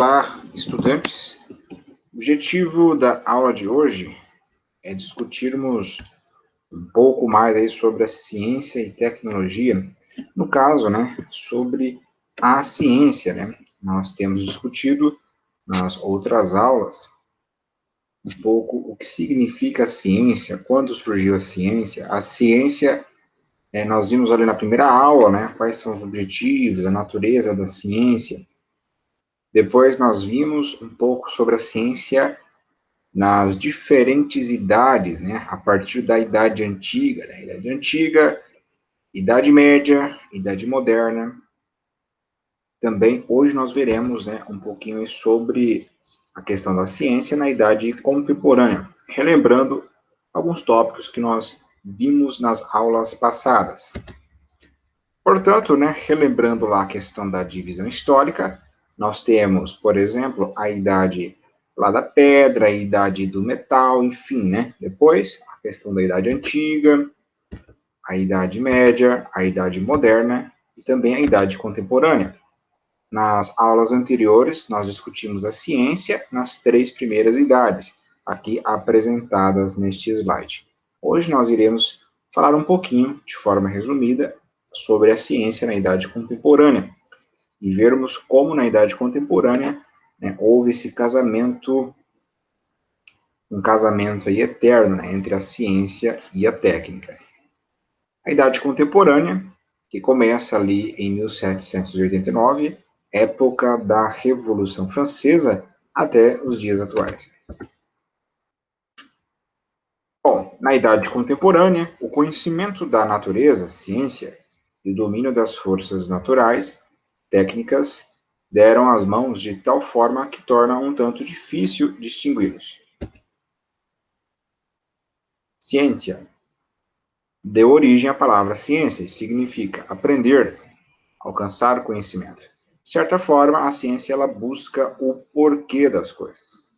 Olá, estudantes. O objetivo da aula de hoje é discutirmos um pouco mais aí sobre a ciência e tecnologia. No caso, sobre a ciência, Nós temos discutido nas outras aulas um pouco o que significa a ciência, quando surgiu a ciência. A ciência, nós vimos ali na primeira aula, quais são os objetivos, a natureza da ciência. Depois nós vimos um pouco sobre a ciência nas diferentes idades, a partir da Idade Antiga, Idade Antiga, Idade Média, Idade Moderna. Também hoje nós veremos, um pouquinho sobre a questão da ciência na Idade Contemporânea, relembrando alguns tópicos que nós vimos nas aulas passadas. Portanto, relembrando lá a questão da divisão histórica, nós temos, por exemplo, a Idade lá da pedra, a idade do metal, enfim, Depois, a questão da idade antiga, a idade média, a idade moderna e também a idade contemporânea. Nas aulas anteriores, nós discutimos a ciência nas 3 primeiras idades, aqui apresentadas neste slide. Hoje nós iremos falar um pouquinho, de forma resumida, sobre a ciência na idade contemporânea e vermos como na idade contemporânea houve esse casamento, um casamento aí eterno entre a ciência e a técnica. A Idade Contemporânea, que começa ali em 1789, época da Revolução Francesa, até os dias atuais. Bom, na Idade Contemporânea, o conhecimento da natureza, ciência, e o domínio das forças naturais, técnicas, deram as mãos de tal forma que torna um tanto difícil distingui-los. Ciência deu origem à palavra ciência e significa aprender, alcançar conhecimento. De certa forma, a ciência ela busca o porquê das coisas.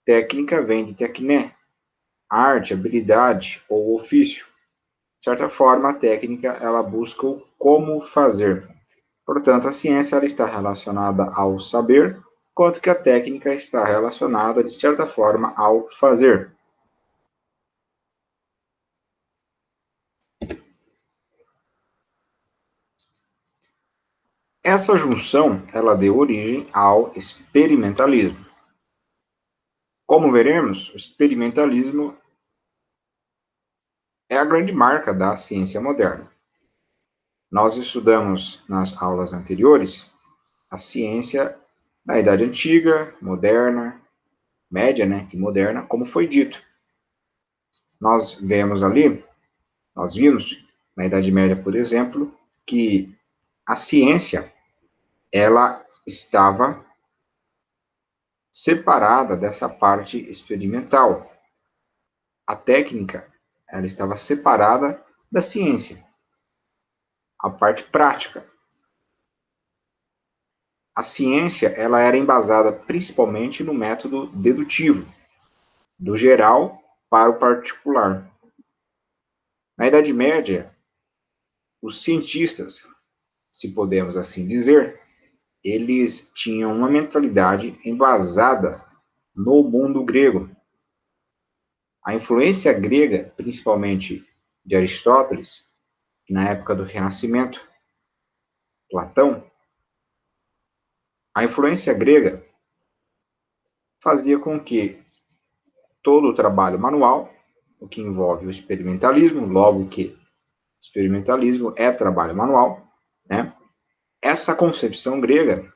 Técnica vem de tecné, arte, habilidade ou ofício. De certa forma, a técnica ela busca o como fazer. Portanto, a ciência ela está relacionada ao saber, enquanto que a técnica está relacionada, de certa forma, ao fazer. Essa junção, ela deu origem ao experimentalismo. Como veremos, o experimentalismo é a grande marca da ciência moderna. Nós estudamos nas aulas anteriores a ciência na Idade Antiga, Moderna, Média, e Moderna, como foi dito. Nós vimos na Idade Média, por exemplo, que a ciência ela estava separada dessa parte experimental. A técnica ela estava separada da ciência. A parte prática. A ciência ela era embasada principalmente no método dedutivo, do geral para o particular. Na Idade Média, os cientistas, se podemos assim dizer, eles tinham uma mentalidade embasada no mundo grego. A influência grega, principalmente de Aristóteles, na época do Renascimento, Platão, a influência grega fazia com que todo o trabalho manual, o que envolve o experimentalismo, logo que experimentalismo é trabalho manual, essa concepção grega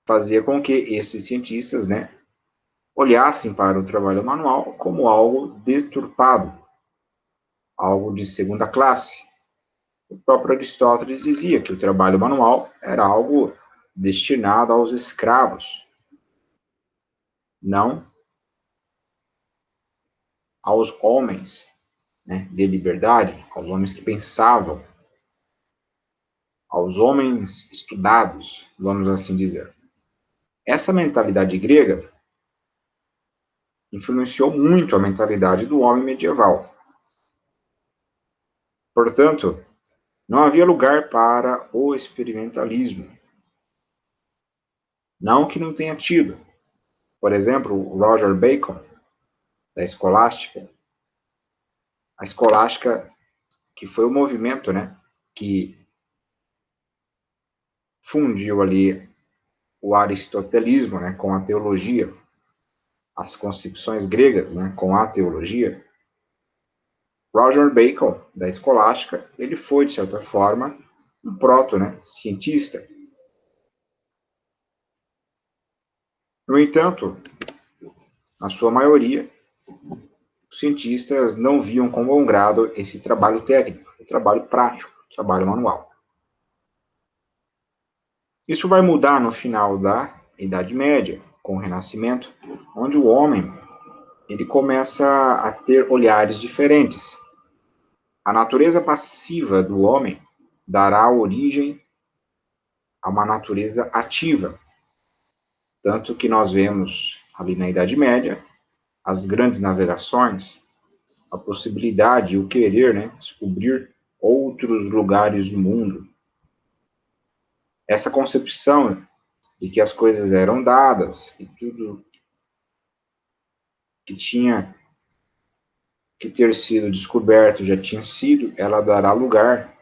fazia com que esses cientistas, olhassem para o trabalho manual como algo deturpado, algo de segunda classe. O próprio Aristóteles dizia que o trabalho manual era algo destinado aos escravos, não aos homens, de liberdade, aos homens que pensavam, aos homens estudados, vamos assim dizer. Essa mentalidade grega influenciou muito a mentalidade do homem medieval. Portanto, não havia lugar para o experimentalismo. Não que não tenha tido. Por exemplo, o Roger Bacon, da Escolástica. A Escolástica, que foi o movimento, né, que fundiu ali o aristotelismo, né, com a teologia, as concepções gregas, né, com a teologia. Roger Bacon, da Escolástica, ele foi, de certa forma, um proto, né, cientista. No entanto, na sua maioria, os cientistas não viam com bom grado esse trabalho técnico, o trabalho prático, o trabalho manual. Isso vai mudar no final da Idade Média, com o Renascimento, onde o homem ele começa a ter olhares diferentes. A natureza passiva do homem dará origem a uma natureza ativa, tanto que nós vemos ali na Idade Média as grandes navegações, a possibilidade e o querer, né, descobrir outros lugares do mundo. Essa concepção de que as coisas eram dadas e tudo que tinha que ter sido descoberto já tinha sido, ela dará lugar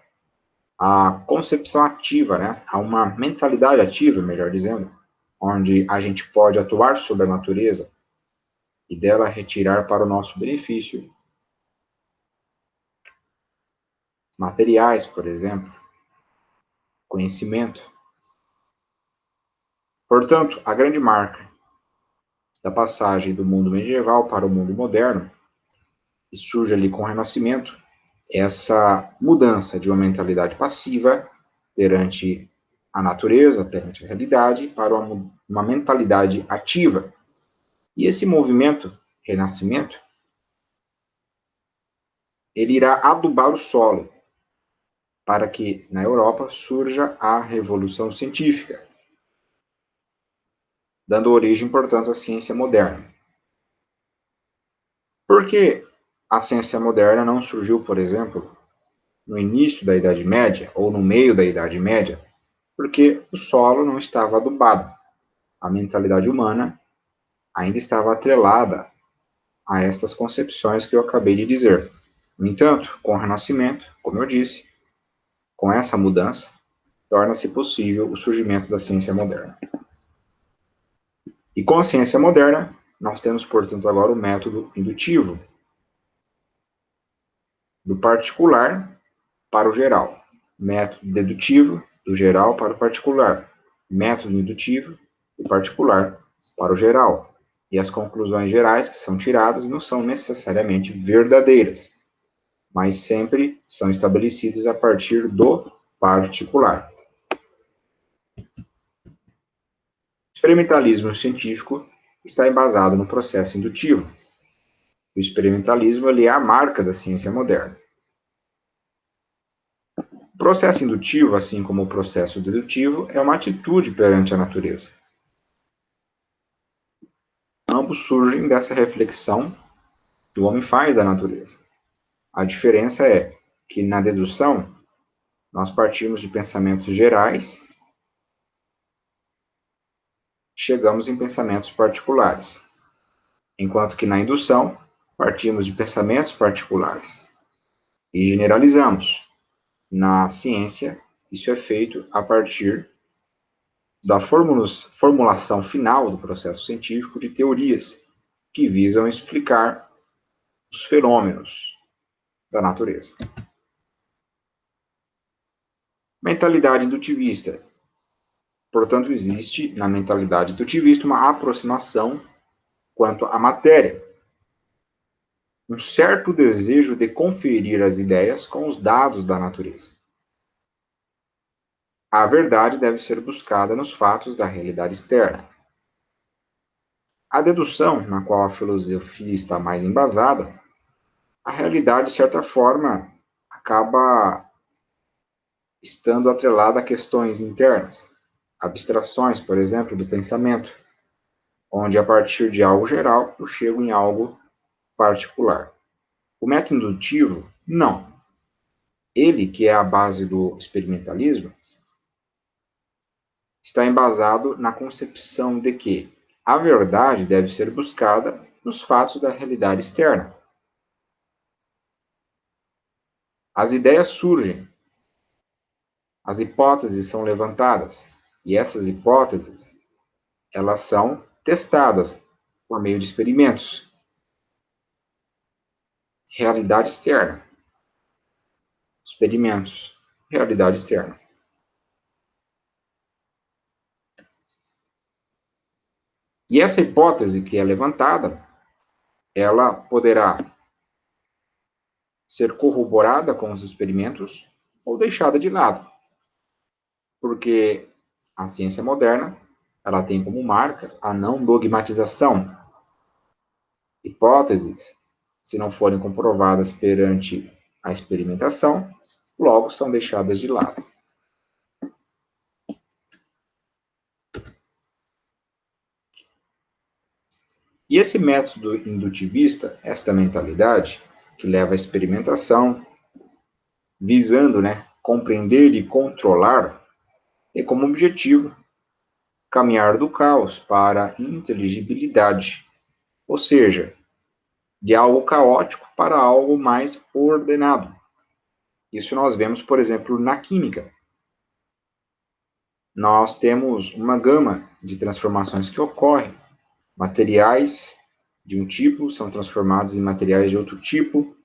à concepção ativa, né, a uma mentalidade ativa, melhor dizendo, onde a gente pode atuar sobre a natureza e dela retirar para o nosso benefício materiais, por exemplo, conhecimento. Portanto, a grande marca da passagem do mundo medieval para o mundo moderno, e surge ali com o Renascimento, essa mudança de uma mentalidade passiva perante a natureza, perante a realidade, para uma mentalidade ativa. E esse movimento, Renascimento, ele irá adubar o solo para que na Europa surja a Revolução Científica, dando origem, portanto, à ciência moderna. Por que a ciência moderna não surgiu, por exemplo, no início da Idade Média ou no meio da Idade Média? Porque o solo não estava adubado. A mentalidade humana ainda estava atrelada a estas concepções que eu acabei de dizer. No entanto, com o Renascimento, como eu disse, com essa mudança, torna-se possível o surgimento da ciência moderna. E com a ciência moderna, nós temos, portanto, agora o método indutivo, do particular para o geral. Método dedutivo, do geral para o particular. Método indutivo, do particular para o geral. E as conclusões gerais que são tiradas não são necessariamente verdadeiras, mas sempre são estabelecidas a partir do particular. O experimentalismo científico está embasado no processo indutivo. O experimentalismo ele é a marca da ciência moderna. O processo indutivo, assim como o processo dedutivo, é uma atitude perante a natureza. Ambos surgem dessa reflexão que o homem faz da natureza. A diferença é que na dedução nós partimos de pensamentos gerais, chegamos em pensamentos particulares, enquanto que na indução partimos de pensamentos particulares e generalizamos. Na ciência, isso é feito a partir da formulação final do processo científico de teorias que visam explicar os fenômenos da natureza. Mentalidade indutivista. Portanto, existe na mentalidade indutivista uma aproximação quanto à matéria, um certo desejo de conferir as ideias com os dados da natureza. A verdade deve ser buscada nos fatos da realidade externa. A dedução, na qual a filosofia está mais embasada, a realidade, de certa forma, acaba estando atrelada a questões internas, abstrações, por exemplo, do pensamento, onde a partir de algo geral eu chego em algo particular. O método indutivo, não. Ele, que é a base do experimentalismo, está embasado na concepção de que a verdade deve ser buscada nos fatos da realidade externa. As ideias surgem, as hipóteses são levantadas, e essas hipóteses, elas são testadas por meio de experimentos. Realidade externa. Experimentos. Realidade externa. E essa hipótese que é levantada, ela poderá ser corroborada com os experimentos ou deixada de lado. Porque a ciência moderna, ela tem como marca a não dogmatização. Hipóteses, se não forem comprovadas perante a experimentação, logo são deixadas de lado. E esse método indutivista, esta mentalidade, que leva à experimentação, visando compreender e controlar, tem como objetivo caminhar do caos para a inteligibilidade, ou seja, de algo caótico para algo mais ordenado. Isso nós vemos, por exemplo, na química. Nós temos uma gama de transformações que ocorrem. Materiais de um tipo são transformados em materiais de outro tipo,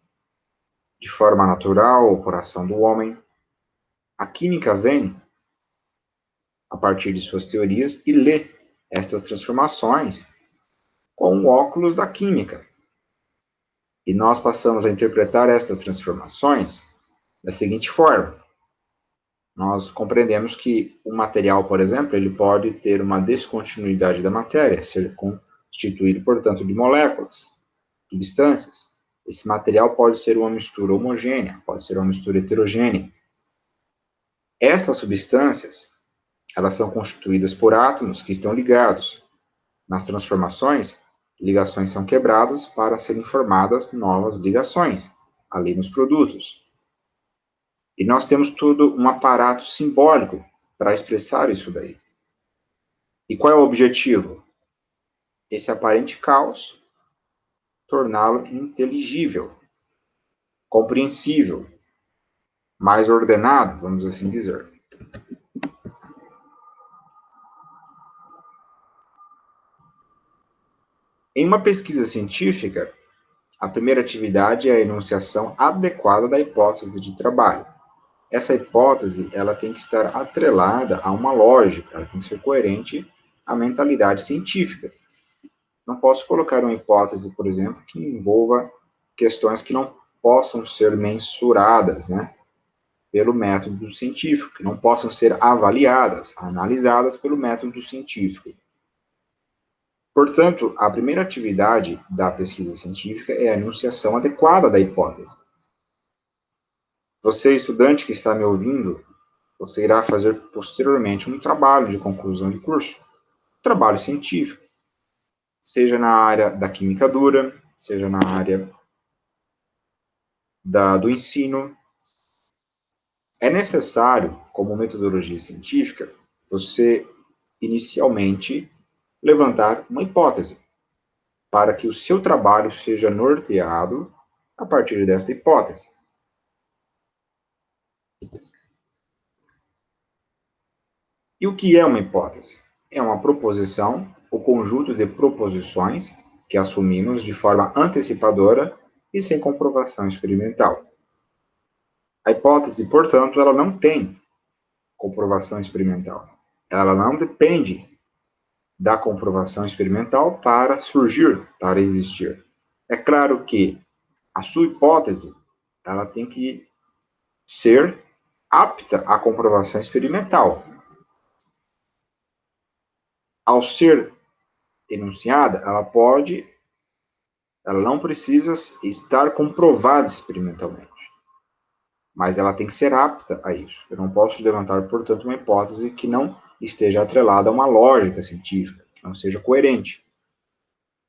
de forma natural ou por ação do homem. A química vem, a partir de suas teorias, e lê estas transformações com o óculos da química. E nós passamos a interpretar estas transformações da seguinte forma. Nós compreendemos que o material, por exemplo, ele pode ter uma descontinuidade da matéria, ser constituído, portanto, de moléculas, substâncias. Esse material pode ser uma mistura homogênea, pode ser uma mistura heterogênea. Estas substâncias, elas são constituídas por átomos que estão ligados. Nas transformações, ligações são quebradas para serem formadas novas ligações, ali nos produtos. E nós temos todo um aparato simbólico para expressar isso daí. E qual é o objetivo? Esse aparente caos, torná-lo inteligível, compreensível, mais ordenado, vamos assim dizer. Em uma pesquisa científica, a primeira atividade é a enunciação adequada da hipótese de trabalho. Essa hipótese, ela tem que estar atrelada a uma lógica, ela tem que ser coerente à mentalidade científica. Não posso colocar uma hipótese, por exemplo, que envolva questões que não possam ser mensuradas, pelo método científico, que não possam ser avaliadas, analisadas pelo método científico. Portanto, a primeira atividade da pesquisa científica é a enunciação adequada da hipótese. Você, estudante que está me ouvindo, você irá fazer posteriormente um trabalho de conclusão de curso, trabalho científico, seja na área da química dura, seja na área do ensino. É necessário, como metodologia científica, você inicialmente levantar uma hipótese, para que o seu trabalho seja norteado a partir desta hipótese. E o que é uma hipótese? É uma proposição, o conjunto de proposições que assumimos de forma antecipadora e sem comprovação experimental. A hipótese, portanto, ela não tem comprovação experimental. Ela não depende da comprovação experimental para surgir, para existir. É claro que a sua hipótese, ela tem que ser apta à comprovação experimental. Ao ser enunciada, ela não precisa estar comprovada experimentalmente, mas ela tem que ser apta a isso. Eu não posso levantar, portanto, uma hipótese que não esteja atrelada a uma lógica científica, que não seja coerente.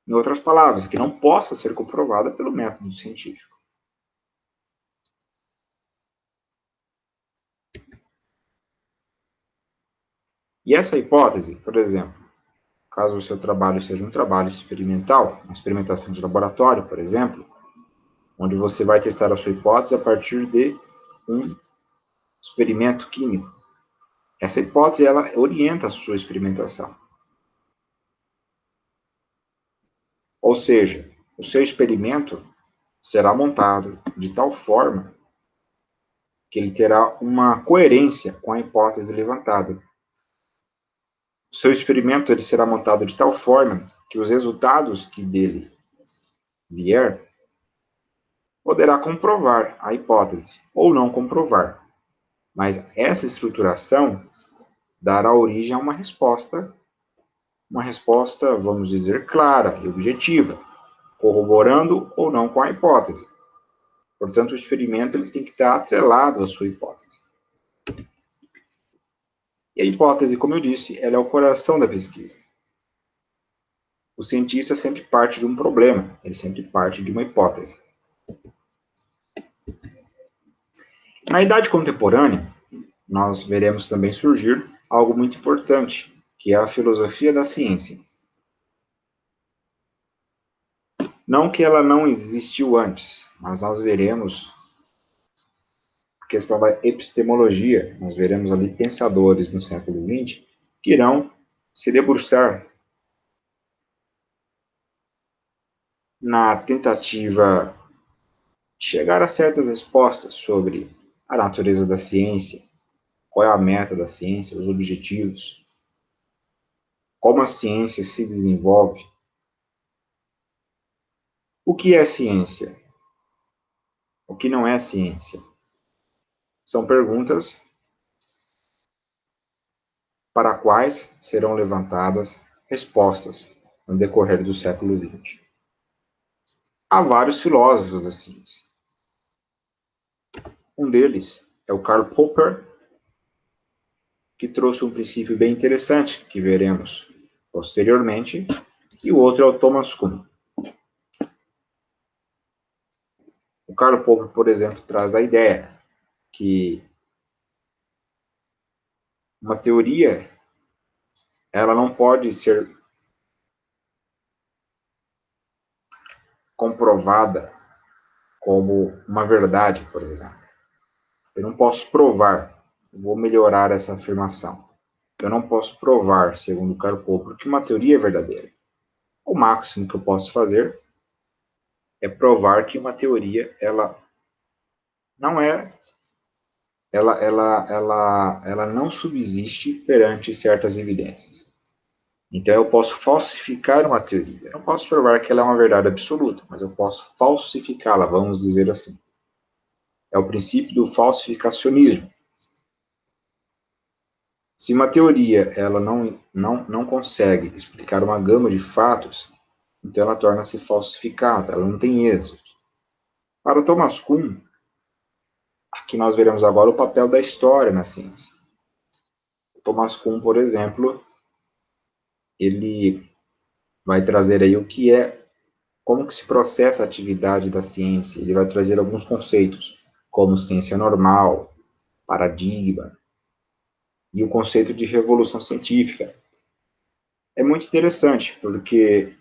Em outras palavras, que não possa ser comprovada pelo método científico. E essa hipótese, por exemplo, caso o seu trabalho seja um trabalho experimental, uma experimentação de laboratório, por exemplo, onde você vai testar a sua hipótese a partir de um experimento químico. Essa hipótese, ela orienta a sua experimentação. Ou seja, o seu experimento será montado de tal forma que ele terá uma coerência com a hipótese levantada. O seu experimento ele será montado de tal forma que os resultados que dele vier poderá comprovar a hipótese ou não comprovar. Mas essa estruturação dará origem a uma resposta, vamos dizer, clara e objetiva, corroborando ou não com a hipótese. Portanto, o experimento ele tem que estar atrelado à sua hipótese. E a hipótese, como eu disse, ela é o coração da pesquisa. O cientista sempre parte de um problema, ele sempre parte de uma hipótese. Na idade contemporânea, nós veremos também surgir algo muito importante, que é a filosofia da ciência. Não que ela não existiu antes, mas nós veremos a questão da epistemologia, nós veremos ali pensadores no século XX que irão se debruçar na tentativa de chegar a certas respostas sobre a natureza da ciência, qual é a meta da ciência, os objetivos, como a ciência se desenvolve. O que é ciência? O que não é ciência? São perguntas para quais serão levantadas respostas no decorrer do século XX. Há vários filósofos da ciência. Um deles é o Karl Popper, que trouxe um princípio bem interessante, que veremos posteriormente, e o outro é o Thomas Kuhn. O Karl Popper, por exemplo, traz a ideia que uma teoria ela não pode ser comprovada como uma verdade, por exemplo. Eu não posso provar, vou melhorar essa afirmação. Eu não posso provar, segundo Karl Popper, que uma teoria é verdadeira. O máximo que eu posso fazer é provar que uma teoria ela não é ela não subsiste perante certas evidências. Então eu posso falsificar uma teoria. Eu não posso provar que ela é uma verdade absoluta, mas eu posso falsificá-la, vamos dizer assim. É o princípio do falsificacionismo. Se uma teoria ela não consegue explicar uma gama de fatos, então ela torna-se falsificada, ela não tem êxito. Para Thomas Kuhn, aqui nós veremos agora o papel da história na ciência. Thomas Kuhn, por exemplo, ele vai trazer aí o que é, como que se processa a atividade da ciência. Ele vai trazer alguns conceitos, como ciência normal, paradigma, e o conceito de revolução científica. É muito interessante, porque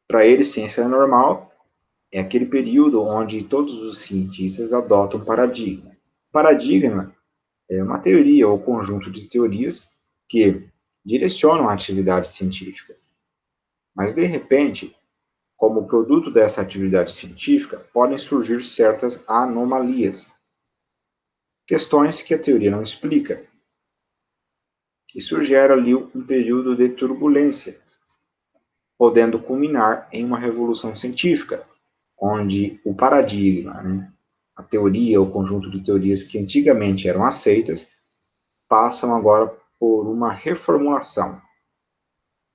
para ele ciência normal é aquele período onde todos os cientistas adotam paradigma. Paradigma é uma teoria ou conjunto de teorias que direcionam a atividade científica. Mas, de repente, como produto dessa atividade científica, podem surgir certas anomalias, questões que a teoria não explica. Isso gera ali um período de turbulência, podendo culminar em uma revolução científica, onde o paradigma, né, a teoria, o conjunto de teorias que antigamente eram aceitas, passam agora por uma reformulação.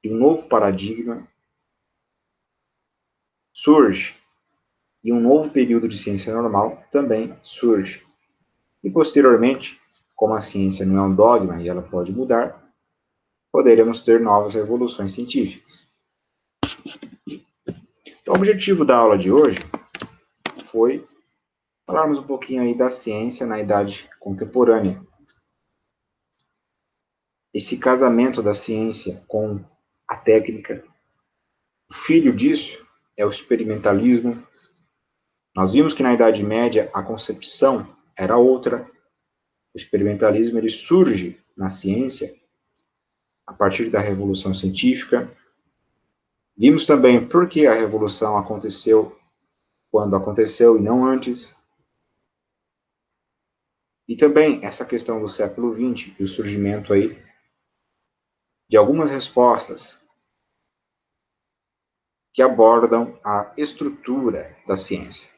E um novo paradigma surge, e um novo período de ciência normal também surge. E posteriormente, como a ciência não é um dogma e ela pode mudar, poderemos ter novas revoluções científicas. Então, o objetivo da aula de hoje foi falarmos um pouquinho aí da ciência na idade contemporânea. esse casamento da ciência com a técnica. O filho disso é o experimentalismo. Nós vimos que na Idade Média a concepção era outra. O experimentalismo ele surge na ciência a partir da Revolução Científica. Vimos também por que a Revolução aconteceu quando aconteceu e não antes. E também essa questão do século XX e o surgimento aí de algumas respostas que abordam a estrutura da ciência.